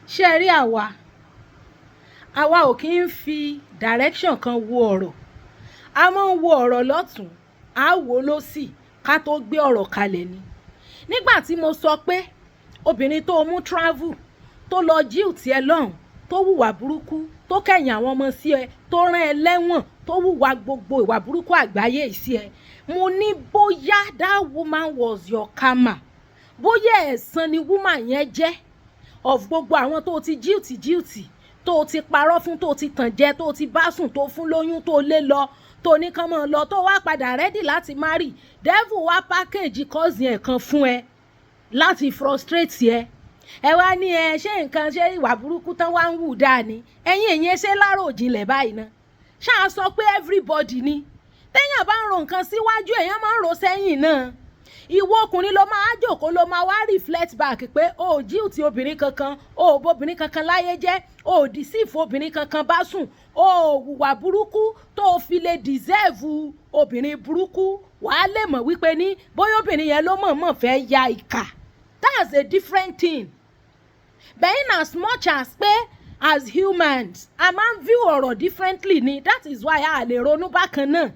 ṣé ẹ rí àwa ò kí ń fi direction kan wo ọ̀rọ̀, a máa ń wo ọ̀rọ̀ lọ́tún a wò lósì ká tó gbé ọ̀rọ̀ kalẹ̀ ni. Nígbà tí mo sọ pé obìnrin tó mú travel tó lọ jíù tiẹ̀ lọ́hùn tó hùwà burúkú tó kẹ̀yìn àwọn ọmọ sí ẹ tó rán ẹ lẹ́wọ̀n tó hùwà gbogbo ìwà burúkú àgbáyé sí ẹ, mo ní bóyá that woman was your karma, bóyá ẹ̀san ni woman yẹn jẹ́ of gbogbo àwọn tó ti jíùtì tó ti parọ́ fún, tó ti tàn jẹ, tó ti bá sùn, tó fún lóyún, tó lé lọ, tó ní kán mọ́ lọ, tó wá padà rẹ́dì láti marry. Devil wá package cousin ẹ̀ kan fún ẹ láti frustrate ẹ. Ẹ wá ní ẹ ṣé nǹkan ṣe ìwà burúkú tán wá ń wù dáa ni. Ẹ̀yin èyí ṣe lárò jinlẹ̀ báyìí ná. Ṣáà sọ pé everybody ni. Téèyàn bá ń ro nǹkan síwájú èèyàn máa ń ro sẹ́yìn náà. Ìwọ ọkùnrin ló máa jókòó ló máa wá reflect back pé o ò jíù ti obìnrin kankan, o ò bóbìnrin kankan láyé jẹ́, o ò deceive obìnrin kankan bá sùn, o ò hùwà burúkú tó o fi lè deserve obìnrin burúkú. Wàá lè mọ̀ wípé ní bóyá obìnrin yẹn ló mọ̀ọ́mọ̀ fẹ́ ya ìkà. That's a different thing. But in as much as pé as humans a máa ń view ọ̀rọ̀ differently ni, that is why a lè ronú bákan náà.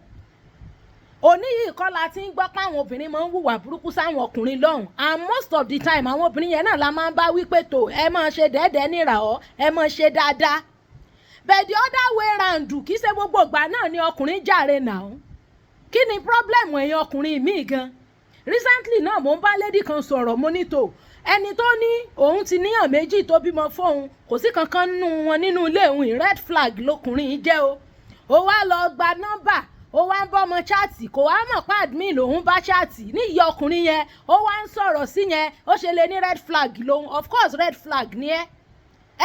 Òní yìí kọ́ la ti ń gbọ́ pé àwọn obìnrin máa ń hùwà burúkú sáwọn ọkùnrin lọ́hùn, and most of the time àwọn obìnrin yẹn náà la máa ń bá wípé tó ẹ máa ṣe dẹ́ẹ̀dẹ́ níràọ́, ẹ máa ṣe dáadáa. But the other way round kì í ṣe gbogbo ìgbà náà ni ọkùnrin jàre náà. Kí ni problem ẹ̀yin ọkùnrin míì gan? Recently náà mo ń bá lady kan sọ̀rọ̀, mo ní tó ẹni tó ní òun ti níyàn méjì tó bímọ fóun, kò sí kankan nínú wọn nínú ilé òun, red flag lọkùnrin yìí jẹ́ o. Ó wá lọ gba nọ́mbà, ó wá ń bọ́ ọmọ chaati, kò wá mọ̀ pé admin lòun bá chaati ní ìyá ọkùnrin yẹn, ó wá ń sọ̀rọ̀ sí yẹn, ó ṣe lè ní red flag lòun. Of course red flag ni ẹ́.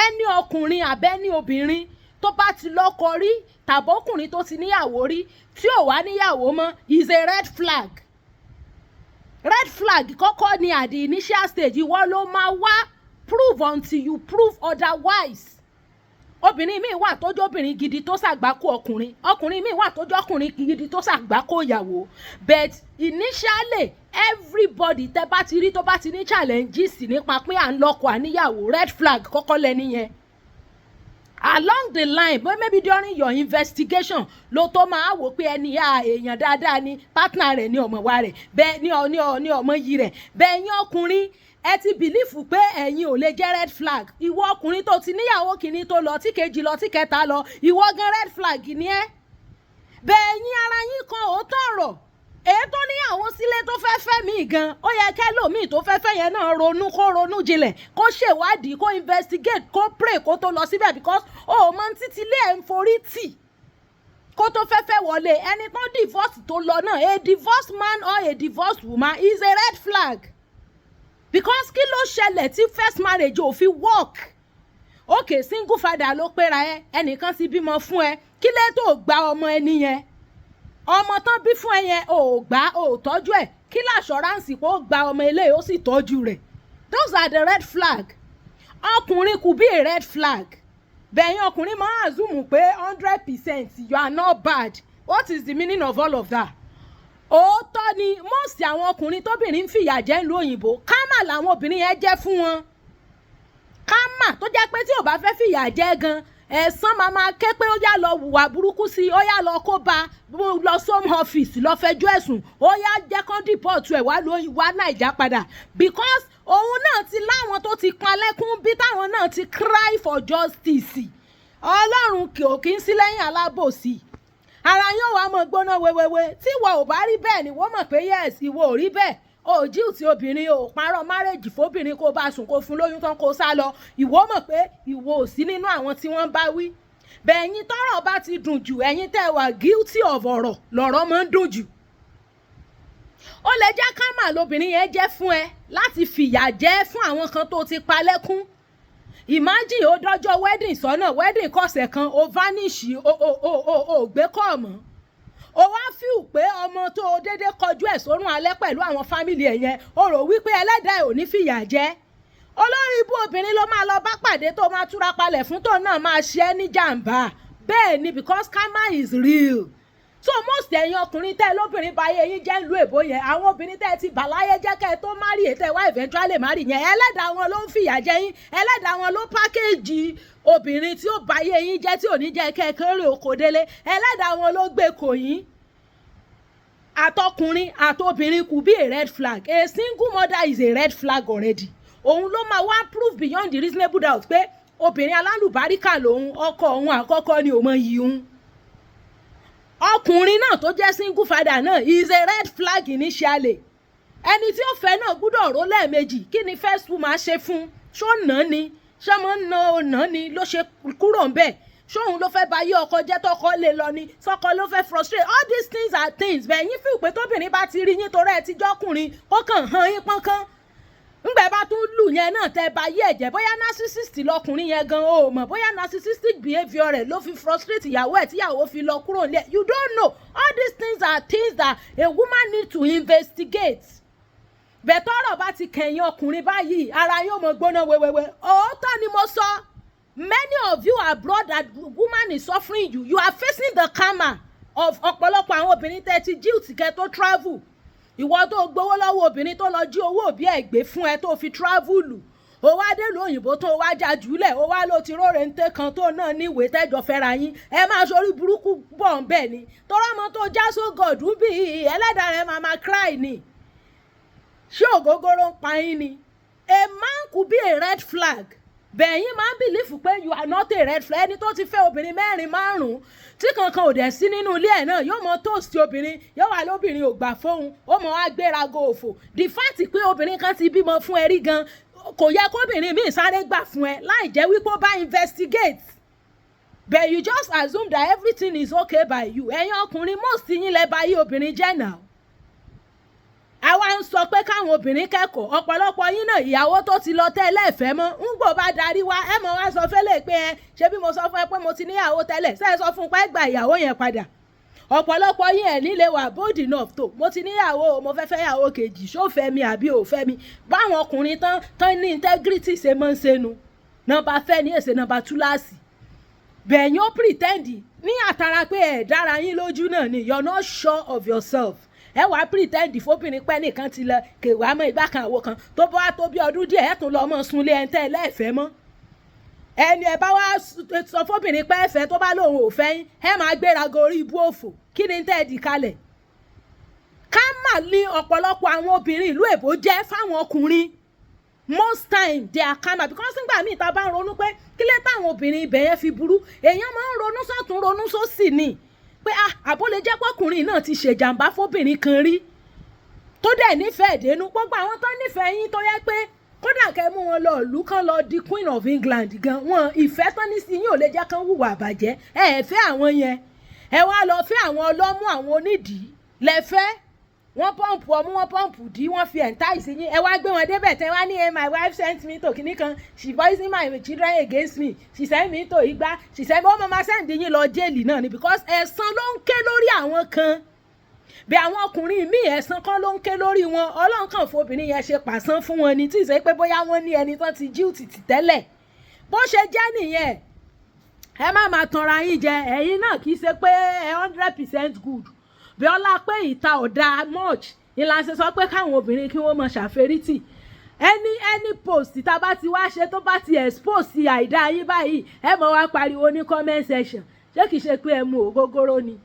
Ẹni ọkùnrin àbẹ́ni obìnrin tó bá ti lọ́kọ rí tàbọ́kùnrin tó ti níyàwó rí tí ò wá níyàwó mọ́ is a red flag. Red flag kọ́kọ́ ni at the initial stage, ìwọ ló máa wá prove until you prove otherwise. Obìnrin míì wà tójó obìnrin gidi tó ṣàgbákò ọkùnrin, ọkùnrin míì wà tójó ọkùnrin gidi tó ṣàgbákò ìyàwó. But initially everybody tẹ́ bá ti rí tó bá ti ní challenges nípa pé à ń lọ́kọ àníyàwó, red flag kọ́kọ́ lẹ́ni yẹn. Along the line, but maybe during your investigation ló tó máa wò pé ẹni èèyàn dáadáa ni, partner rẹ̀ ní ọmọ wa rẹ̀, bẹ́ẹ̀ ní ọmọ yìí rẹ̀. Bẹ́ẹ̀ yín ọkùnrin ẹ ti bìlífù pé ẹ̀yin ò lè jẹ́ red flag. Ìwọ ọkùnrin tó ti níyàwó kìíní tó lọ, tí kejì lọ, tí kẹta lọ, ìwọ gan red flag ni ẹ́. Bẹ́ẹ̀ yín ara yín kan òótọ́ ọ̀rọ̀. Èyí tó níyàwó sílé tó fẹ́ fẹ́ mí gan, ó yẹ kẹ́lòmíì tó fẹ́ fẹ́ yẹn náà ronú jinlẹ̀, kó ṣèwádìí, kó investigate, kó pray kó tó lọ síbẹ̀, because ó mọ títí lé ẹ̀ ń forí tì kó tó fẹ́ wọlé. Ẹni tó divorce tó lọ náà, a divorced man or a divorced woman is a red flag, because kí ló ṣẹlẹ̀ tí first marriage ò fi work? Okay, single father ló pera ẹ, ẹnìkan ti bímọ fún ẹ, kí lẹ tó gba ọmọ ẹni yẹn? Ọmọ tán bí fún ẹ yẹn ò gbà, ò tọ́jú ẹ̀, kí l'assurance pé ó gba ọmọ eléyìí ó sì tọ́jú rẹ̀? Those are the red flag. Ọkùnrin could be a red flag. Bẹ̀yìn ọkùnrin máa assume pé 100% you are not bad. What is the meaning of all of that? Òótọ́ ni most àwọn ọkùnrin tóbìnrin ń fìyà jẹ ìlú òyìnbó, kámà làwọn obìnrin yẹn jẹ́ fún wọn. Kámà tó jẹ́ pé tí ò bá fẹ́ fìyà jẹ gan, ẹ̀san máa ké pé ó yá lọ hùwà burúkú sí, ó yá lọ kó bá lọ home office lọ fẹjọ́ ẹ̀sùn, ó yá jẹ́ kán deport ẹ̀ wá Naija padà, because òun náà ti láwọn tó ti pa lẹ́kún bí táwọn náà ti cry for justice. Ọlọ́run kò kí ń sí lẹ́yìn alábòsí. Ara yóò wá mọ gbóná wewewe. Tí ìwọ ò bá rí bẹ́ẹ̀ ni wọ́n mọ̀ pé yes ìwọ ò rí bẹ́ẹ̀. O jíù tí obìnrin o parọ́ marriage fóbìnrin kó bá sùn kó fún lóyún tán kó sá lọ. Ìwọ mọ̀ pé ìwọ ò sí nínú àwọn tí wọ́n bá wí. Bẹ̀yìn tọ́rọ̀ bá ti dùn jù, ẹ̀yin tẹ́ wà guilty of ọ̀rọ̀ lọ̀rọ̀ máa ń dùn jù. Ó lè jẹ́ kámà lobìnrin yẹn jẹ́ fún ẹ láti fìyà jẹ fún àwọn kan tó ti pa lẹ́kún. Imagine ó dọ́jọ́ wedding sọ́nà, wedding kọ̀sẹ̀ kan ó vanish, ó gbé kọ́ mọ́. Ó wá fíù pé ọmọ tó dédé kọjú ẹ̀ sórun alẹ́ pẹ̀lú àwọn fámìlì ẹ̀ yẹn, ó rò wípé ẹlẹ́dàá ẹ̀ ò ní fìyà jẹ. Olórí ibú obìnrin ló máa lọ bá pàdé tó máa túra palẹ̀ fún tó náà máa ṣe é ní jàǹbá. Bẹ́ẹ̀ ni, because karma is real. so most ẹ̀yin ọkùnrin tẹ́ lóbìnrin báyé yín jẹ́ ìlú èbó yẹn, àwọn obìnrin tẹ́ ti bà láyé jẹ́ kẹ́ tó márì ètò ẹ̀wá eventually márì yẹn, ẹlẹ́dàá wọn ló ń fìyà jẹ yín, ẹlẹ́dàá wọn ló pákéjì obìnrin tí ó báyé yín jẹ́ tí ò ní jẹ́ kẹ́ kéré oko délé, ẹlẹ́dàá wọn ló gbé kò yín. Àtọkùnrin àtobìnrin could be a red flag. A single mother is a red flag already. Òun ló máa wá prove beyond the reasonable doubt pé obìnrin alálùbáríkà lòun, ọkọ òun àkọ́kọ́ ni òun yìí òun. Ọkùnrin náà tó jẹ́ single father náà is a red flag initially. Ẹni tí ó fẹ́ náà gbúdọ̀ rò lẹ́ẹ̀mejì, kí ni first woman ṣe fún? Ṣó nà ni? Ṣé ọmọ nà ni ló ṣe kúrò ń bẹ̀? Ṣóhun ló fẹ́ bá yí ọkọ jẹ́ tọkọ lè lọ ni, sọkọ ló fẹ́ frustrate? All these things are things bẹ́ẹ̀ yín feel pé tóbìnrin bá ti rí yín torí ẹ ti jọ́kùnrin ó kàn hàn yín pọ́nkán. Ńgbẹ́ bá tún lù yẹn náà tẹ́ bá yí ẹ̀jẹ̀, bóyá narcissist lọkùnrin yẹn gan o mọ̀, bóyá narcissistic behaviour rẹ̀ ló fi frustrate ìyàwó ẹ̀ tíyàwó fi lọ kúrò nílé. You don't know. All these things are things that a woman need to investigate. Bẹ́ẹ̀ tọ́rọ̀ bá ti kẹ̀yìn ọkùnrin báyìí, ara yóò mọ gbóná wẹ́wẹ́wẹ́. Òótọ́ ni mo sọ. Many of you abroad, that woman is suffering you. You are facing the karma of ọ̀pọ̀lọpọ̀ àwọn obìnrin tẹ́ ti jíù tìkẹ́ tó travel. Ìwọ tó gbowó lọ́wọ́ obìnrin tó lọ jí owó òbí ẹ̀ gbé fún ẹ tó fi travel. Ó wá dé ìlú òyìnbó tó wá já jùlẹ̀, ó wá ló ti róore ń tẹ́ kan tó náà ní ìwé tẹ́jọ fẹ́ra yín. Ẹ máa sórí burúkú bọ̀ ń bẹ̀ ni. Tọ́rọ ọmọ tó já sógọ̀dù bí ẹlẹ́dàá rẹ̀ máa cry ni. Ṣé ògógóró ń pa yín ni? A man could be a red flag. Bẹ̀yìn máa ń bìlífù pé you are not a red flag. Ẹni tó ti fẹ́ obìnrin mẹ́rin márùn-ún tí kankan ò dẹ̀ sí nínú ilé ẹ̀ náà yóò mọ toast obìnrin, yóò wà lóbìnrin ò gbà fóun, ó mọ wá gbérago òfò. The fact pé obìnrin kan ti bímọ fún ẹ rí gan kò yẹ kóbìnrin míì sáré gbà fún ẹ láì jẹ́ wípé ó bá investigate. But you just assume that everything is okay by you. Ẹ̀yin ọkùnrin most yín lẹ bá yí obìnrin jẹ́ náà. Àwa ń sọ pé káwọn obìnrin kẹ́kọ̀ọ́, ọ̀pọ̀lọpọ̀ yín náà ìyàwó tó ti lọ tẹ́lẹ̀ fẹ́ mọ́ ń gbò bá darí wá ẹ mọ̀ wá sọ fẹ́lẹ̀ pé ẹ ṣé bí mo sọ fún ẹ pé mo ti níyàwó tẹ́lẹ̀ ṣé ẹ sọ fún pé gba ìyàwó yẹn padà. Ọ̀pọ̀lọpọ̀ yín ẹ̀ nílé wà bold enough tó mo ti níyàwó, mo fẹ́ fẹ́yàwó kejì, ṣó fẹ́ mi àbí ò fẹ́ mi. Báwọn ọkùnrin tán ní integrity ṣe máa ń ṣe nu, nọ́mbà fẹ́ ní èsè nọ́mbà túláàsì. Bẹ̀yìn ó pretend ní àtàrà pé ẹ̀ dára yín lójú náà ni, you're not sure of yourself. Ẹ wá pretend fóbìnrin pẹ́ nìkan ti lọ kèwà mọ́ ìgbà kan àwo kan tó bá tó bí ọdún díẹ̀ ẹ̀ tún lọ mọ́ sunlé ẹ̀ ń tẹ́ lẹ́ẹ̀fẹ́ mọ́. Ẹni ẹ bá wá sọ fóbìnrin pé ẹ̀fẹ́ tó bá lòun ò fẹ́ yín, ẹ máa gbéraga orí ibú òfò. Kí ni tẹ́ ẹ dì kalẹ̀? Ká mà ní ọ̀pọ̀lọpọ̀ àwọn obìnrin ìlú èbó jẹ́ fáwọn ọkùnrin. Most time they are karma, because nígbà míì ta bá ń ronú pé kí lè táwọn obìnrin ibẹ̀ yẹn fi burú, èèyàn máa ń ronú sọ́tún ronú sósì ni. Pé àbó lè jẹ́ pọ́kùnrin náà ti ṣèjàmbá fóbìnrin kan rí tó dẹ̀ nífẹ̀ẹ́ dénú. Gbogbo àwọn tó nífẹ̀ẹ́ yín tó yẹ pé kódà kẹ́ mú wọn lọ ìlú kan lọ di Queen of England gan, wọn ìfẹ́ tán ní sí yín ò lè jẹ́ kán hùwà àbàjẹ́. Ẹ fẹ́ àwọn yẹn, ẹ wá lọ fẹ́ àwọn ọlọ́mú àwọn onídìí lẹ́fẹ́. Wọ́n pọ́ǹpù ọmú, wọ́n pọ́ǹpù dí, wọ́n fi ẹ̀ǹtáìsì yín, ẹ wá gbé wọn débẹ̀ tẹ́ wá ní my wife sent me to kìíní kan, she poisoned my children against me, she sent me to igbá, she sent me, ó máa send yín lọ jẹ́ẹ̀lì náà ni, because ẹ̀san ló ń ké lórí àwọn kan. Bí àwọn ọkùnrin míì ẹ̀san kan ló ń ké lórí wọn, Ọlọ́run kàn fobìnrin yẹn ṣe pàṣán fún wọn ni, tí ì ṣe pé bóyá wọ́n ní ẹni tán ti jíù tìtì tẹ́lẹ̀. Bó ṣe jẹ́ nìyẹn. Ẹ má máa tanra yín jẹ, ẹ̀yin náà kì í ṣe pé 100% good. Bí ọlá pé ìta ọ̀dà much ìlànà sọ pé káwọn obìnrin kí wọ́n mọ ṣàfẹ́rítì. Any post tá bá ti wá ṣe tó bá ti expose àìdá yín báyìí, ẹ mọ̀ wá pariwo ní comment section. Ṣé kìí ṣe pé ẹ mu ògógóró ni?